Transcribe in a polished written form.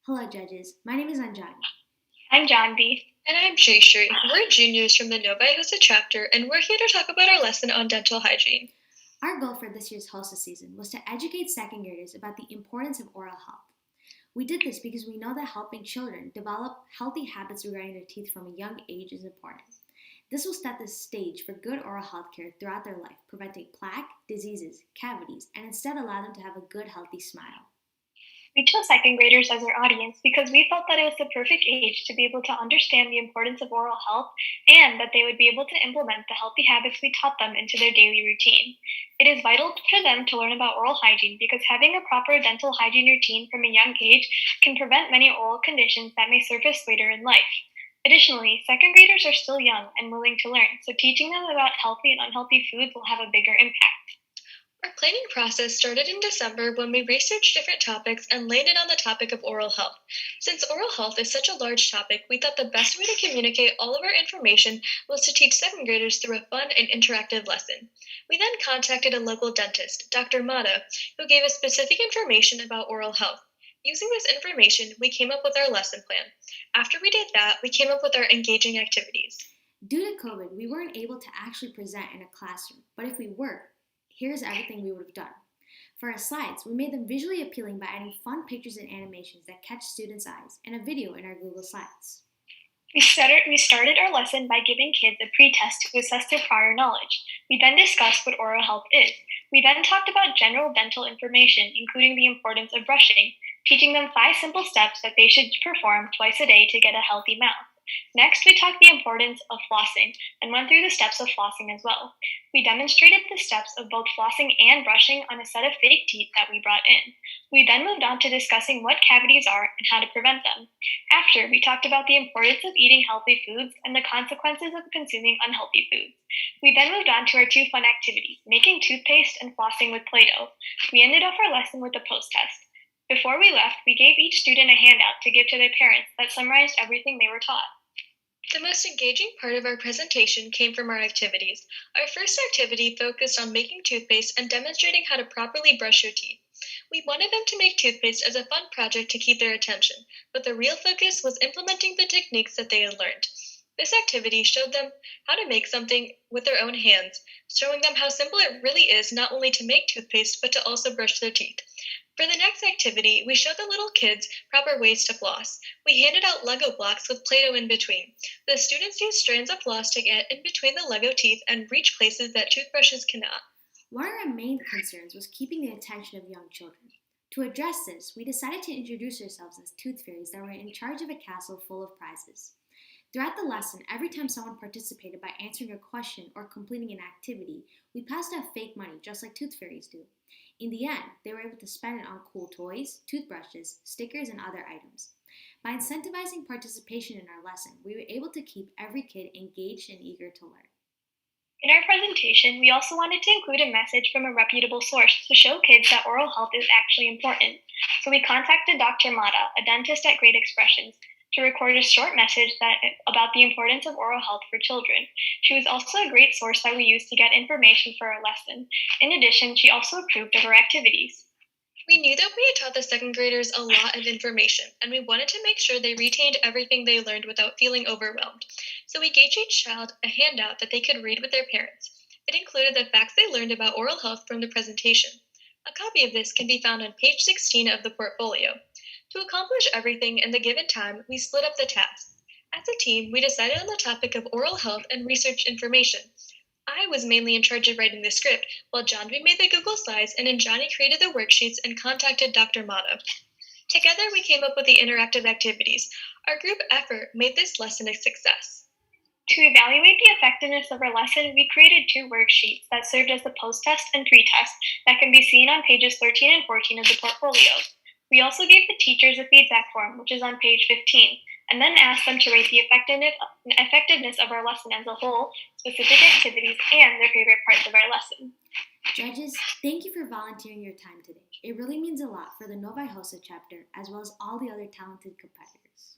Hello, judges. My name is Anjani. I'm Janvi. And I'm Jayshree. We're juniors from the Nova HOSA chapter, and we're here to talk about our lesson on dental hygiene. Our goal for this year's HOSA season was to educate second graders about the importance of oral health. We did this because we know that helping children develop healthy habits regarding their teeth from a young age is important. This will set the stage for good oral health care throughout their life, preventing plaque, diseases, cavities, and instead allow them to have a good, healthy smile. We chose second graders as our audience because we felt that it was the perfect age to be able to understand the importance of oral health and that they would be able to implement the healthy habits we taught them into their daily routine. It is vital for them to learn about oral hygiene because having a proper dental hygiene routine from a young age can prevent many oral conditions that may surface later in life. Additionally, second graders are still young and willing to learn, so teaching them about healthy and unhealthy foods will have a bigger impact. Our planning process started in December when we researched different topics and landed on the topic of oral health. Since oral health is such a large topic, we thought the best way to communicate all of our information was to teach second graders through a fun and interactive lesson. We then contacted a local dentist, Dr. Mata, who gave us specific information about oral health. Using this information, we came up with our lesson plan. After we did that, we came up with our engaging activities. Due to COVID, we weren't able to actually present in a classroom, but if we were, here's everything we would have done. For our slides, we made them visually appealing by adding fun pictures and animations that catch students' eyes and a video in our Google Slides. We started our lesson by giving kids a pre-test to assess their prior knowledge. We then discussed what oral health is. We then talked about general dental information, including the importance of brushing, teaching them 5 simple steps that they should perform twice a day to get a healthy mouth. Next, we talked the importance of flossing and went through the steps of flossing as well. We demonstrated the steps of both flossing and brushing on a set of fake teeth that we brought in. We then moved on to discussing what cavities are and how to prevent them. After, we talked about the importance of eating healthy foods and the consequences of consuming unhealthy foods. We then moved on to our 2 fun activities, making toothpaste and flossing with Play-Doh. We ended off our lesson with a post-test. Before we left, we gave each student a handout to give to their parents that summarized everything they were taught. The most engaging part of our presentation came from our activities. Our first activity focused on making toothpaste and demonstrating how to properly brush your teeth. We wanted them to make toothpaste as a fun project to keep their attention, but the real focus was implementing the techniques that they had learned. This activity showed them how to make something with their own hands, showing them how simple it really is not only to make toothpaste but to also brush their teeth. For the next activity, we showed the little kids proper ways to floss. We handed out Lego blocks with Play-Doh in between. The students used strands of floss to get in between the Lego teeth and reach places that toothbrushes cannot. One of our main concerns was keeping the attention of young children. To address this, we decided to introduce ourselves as tooth fairies that were in charge of a castle full of prizes. Throughout the lesson, every time someone participated by answering a question or completing an activity, we passed out fake money just like tooth fairies do. In the end, they were able to spend it on cool toys, toothbrushes, stickers, and other items. By incentivizing participation in our lesson, we were able to keep every kid engaged and eager to learn. In our presentation, we also wanted to include a message from a reputable source to show kids that oral health is actually important. So we contacted Dr. Mata, a dentist at Great Expressions, to record a short message about the importance of oral health for children. She was also a great source that we used to get information for our lesson. In addition, she also approved of our activities. We knew that we had taught the second graders a lot of information, and we wanted to make sure they retained everything they learned without feeling overwhelmed. So we gave each child a handout that they could read with their parents. It included the facts they learned about oral health from the presentation. A copy of this can be found on page 16 of the portfolio. To accomplish everything in the given time, we split up the tasks. As a team, we decided on the topic of oral health and researched information. I was mainly in charge of writing the script, while Janvi made the Google Slides and Anjani created the worksheets and contacted Dr. Mata. Together, we came up with the interactive activities. Our group effort made this lesson a success. To evaluate the effectiveness of our lesson, we created 2 worksheets that served as the post-test and pre-test that can be seen on pages 13 and 14 of the portfolio. We also gave the teachers a feedback form, which is on page 15, and then asked them to rate the effectiveness of our lesson as a whole, specific activities, and their favorite parts of our lesson. Judges, thank you for volunteering your time today. It really means a lot for the Novi HOSA chapter as well as all the other talented competitors.